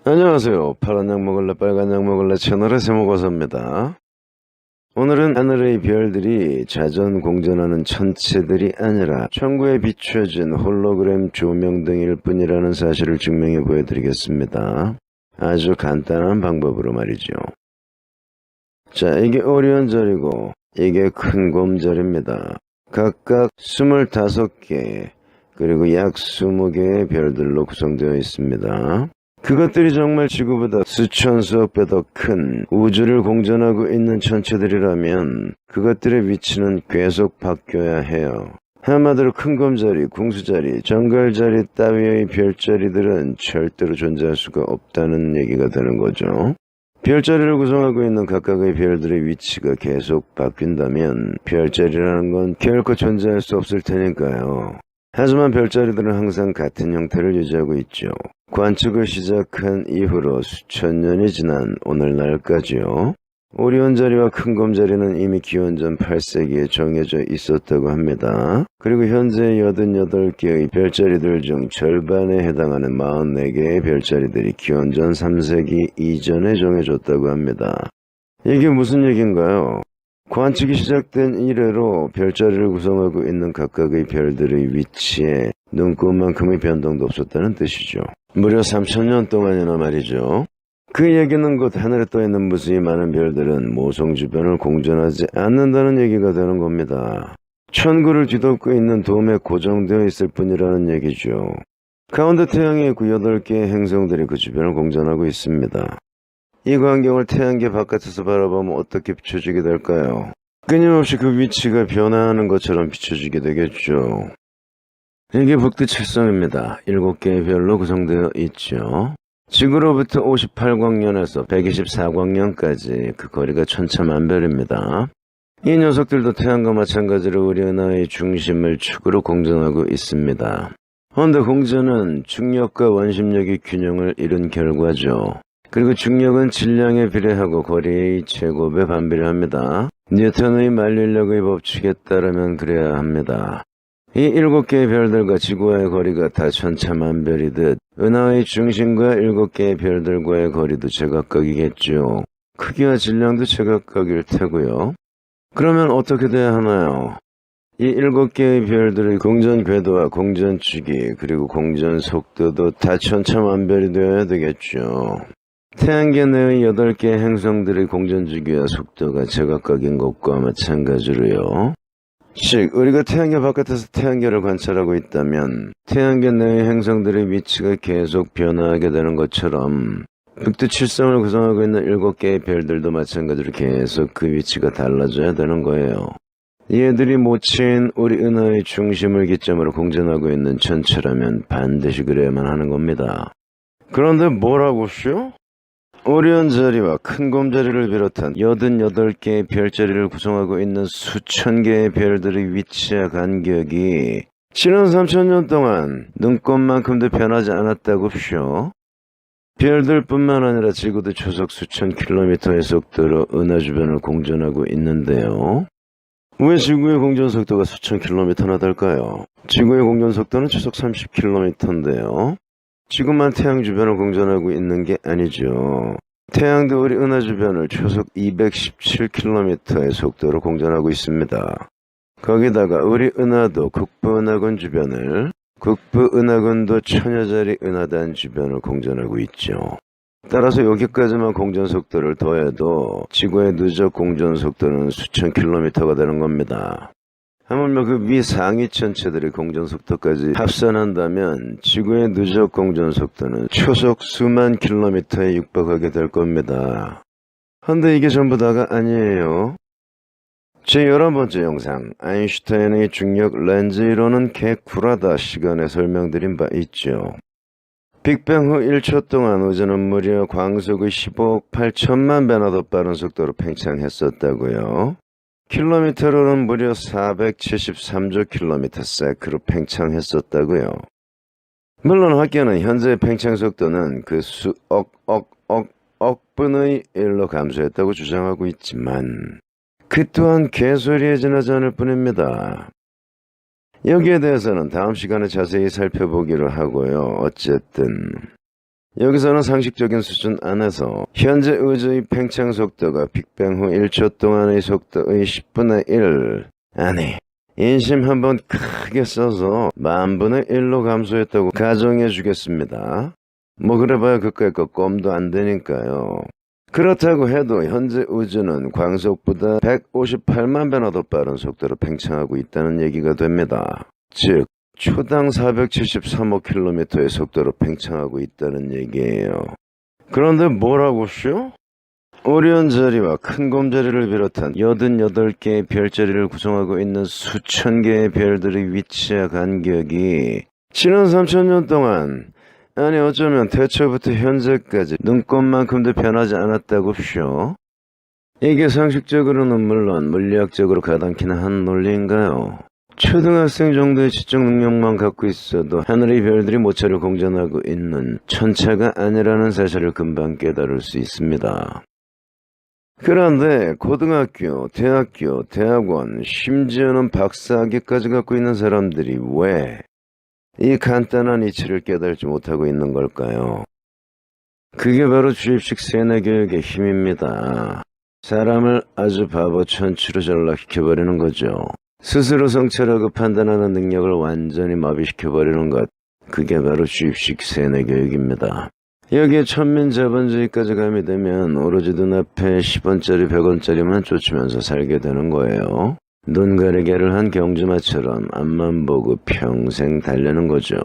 안녕하세요. 파란 약 먹을래 빨간 약 먹을래 채널의 세모과사입니다. 오늘은 하늘의 별들이 자전공전하는 천체들이 아니라 천구에 비춰진 홀로그램 조명등일 뿐이라는 사실을 증명해 보여드리겠습니다. 아주 간단한 방법으로 말이죠. 자, 이게 오리온절이고 이게 큰곰절입니다. 각각 25개 그리고 약 20개의 별들로 구성되어 있습니다. 그것들이 정말 지구보다 수천 수억 배 더 큰 우주를 공전하고 있는 천체들이라면 그것들의 위치는 계속 바뀌어야 해요. 한마디로 큰곰자리, 궁수자리, 정갈자리 따위의 별자리들은 절대로 존재할 수가 없다는 얘기가 되는 거죠. 별자리를 구성하고 있는 각각의 별들의 위치가 계속 바뀐다면 별자리라는 건 결코 존재할 수 없을 테니까요. 하지만 별자리들은 항상 같은 형태를 유지하고 있죠. 관측을 시작한 이후로 수천 년이 지난 오늘날까지요. 오리온자리와 큰곰자리는 이미 기원전 8세기에 정해져 있었다고 합니다. 그리고 현재 88개의 별자리들 중 절반에 해당하는 44개의 별자리들이 기원전 3세기 이전에 정해졌다고 합니다. 이게 무슨 얘기인가요? 관측이 시작된 이래로 별자리를 구성하고 있는 각각의 별들의 위치에 눈꼽만큼의 변동도 없었다는 뜻이죠. 무려 3000년 동안이나 말이죠. 그 얘기는 곧 하늘에 떠있는 무수히 많은 별들은 모성 주변을 공전하지 않는다는 얘기가 되는 겁니다. 천구를 뒤덮고 있는 돔에 고정되어 있을 뿐이라는 얘기죠. 가운데 태양에 있고 8개의 행성들이 그 주변을 공전하고 있습니다. 이 광경을 태양계 바깥에서 바라보면 어떻게 비춰지게 될까요? 끊임없이 그 위치가 변화하는 것처럼 비춰지게 되겠죠. 이게 북두칠성입니다. 7개의 별로 구성되어 있죠. 지구로부터 58광년에서 124광년까지 그 거리가 천차만별입니다. 이 녀석들도 태양과 마찬가지로 우리 은하의 중심을 축으로 공전하고 있습니다. 그런데 공전은 중력과 원심력의 균형을 이룬 결과죠. 그리고 중력은 질량에 비례하고 거리의 제곱에 반비례합니다. 뉴턴의 만류인력의 법칙에 따르면 그래야 합니다. 이 7개의 별들과 지구와의 거리가 다 천차만별이듯 은하의 중심과 7개의 별들과의 거리도 제각각이겠죠. 크기와 질량도 제각각일 테고요. 그러면 어떻게 돼야 하나요? 이 7개의 별들의 공전 궤도와 공전 주기 그리고 공전 속도도 다 천차만별이 되어야 되겠죠. 태양계 내의 8개의 행성들의 공전주기와 속도가 제각각인 것과 마찬가지로요. 즉, 우리가 태양계 바깥에서 태양계를 관찰하고 있다면 태양계 내의 행성들의 위치가 계속 변화하게 되는 것처럼 북두칠성을 구성하고 있는 7개의 별들도 마찬가지로 계속 그 위치가 달라져야 되는 거예요. 얘들이 모친 우리 은하의 중심을 기점으로 공전하고 있는 천체라면 반드시 그래야만 하는 겁니다. 그런데 뭐라고쇼? 오리온자리와 큰곰자리를 비롯한 88개의 별자리를 구성하고 있는 수천 개의 별들의 위치와 간격이 지난 3000년 동안 눈꼽만큼도 변하지 않았다고쇼. 별들뿐만 아니라 지구도 초속 수천 킬로미터의 속도로 은하 주변을 공전하고 있는데요. 왜 지구의 공전 속도가 수천 킬로미터나 될까요? 지구의 공전 속도는 초속 30킬로미터인데요. 지구만 태양 주변을 공전하고 있는 게 아니죠. 태양도 우리 은하 주변을 초속 217km의 속도로 공전하고 있습니다. 거기다가 우리 은하도 국부은하권 주변을, 국부은하권도 천여자리 은하단 주변을 공전하고 있죠. 따라서 여기까지만 공전 속도를 더해도 지구의 누적 공전 속도는 수천 킬로미터가 되는 겁니다. 하물며 그 위 상위 천체들의 공전 속도까지 합산한다면 지구의 누적 공전 속도는 초속 수만 킬로미터에 육박하게 될 겁니다. 근데 이게 전부 다가 아니에요. 제 11번째 영상 아인슈타인의 중력 렌즈 이론은 개구라다 시간에 설명드린 바 있죠. 빅뱅 후 1초 동안 우주는 무려 광속의 15억 8천만 배나 더 빠른 속도로 팽창했었다고요. 킬로미터로는 무려 473조 킬로미터 세크로 팽창했었다고요. 물론 학계는 현재의 팽창 속도는 그 수억 억분의 1로 감소했다고 주장하고 있지만 그 또한 개소리에 지나지 않을 뿐입니다. 여기에 대해서는 다음 시간에 자세히 살펴보기로 하고요. 어쨌든 여기서는 상식적인 수준 안에서 현재 우주의 팽창 속도가 빅뱅 후 1초 동안의 속도의 10분의 1, 아니 인심 한번 크게 써서 10,000분의 1로 감소했다고 가정해 주겠습니다. 뭐 그래봐야 그까이 거 껌도 안 되니까요. 그렇다고 해도 현재 우주는 광속보다 158만 배나 더 빠른 속도로 팽창하고 있다는 얘기가 됩니다. 즉 초당 473억 킬로미터의 속도로 팽창하고 있다는 얘기예요. 그런데 뭐라고쇼? 오리온 자리와 큰 곰자리를 비롯한 88개의 별자리를 구성하고 있는 수천 개의 별들의 위치와 간격이 지난 3,000년 동안, 아니 어쩌면 태초부터 현재까지 눈꼽만큼도 변하지 않았다고쇼? 이게 상식적으로는 물론 물리학적으로 가당키는 한 논리인가요? 초등학생 정도의 지적 능력만 갖고 있어도 하늘의 별들이 모차를 공전하고 있는 천체가 아니라는 사실을 금방 깨달을 수 있습니다. 그런데 고등학교, 대학교, 대학원, 심지어는 박사학위까지 갖고 있는 사람들이 왜 이 간단한 이치를 깨달지 못하고 있는 걸까요? 그게 바로 주입식 세뇌교육의 힘입니다. 사람을 아주 바보 천치로 전락시켜버리는 거죠. 스스로 성찰하고 판단하는 능력을 완전히 마비시켜버리는 것, 그게 바로 주입식 세뇌교육입니다. 여기에 천민자본주의까지 가미되면 오로지 눈앞에 10원짜리 100원짜리만 쫓으면서 살게 되는 거예요. 눈 가리개를 한 경주마처럼 앞만 보고 평생 달려는 거죠.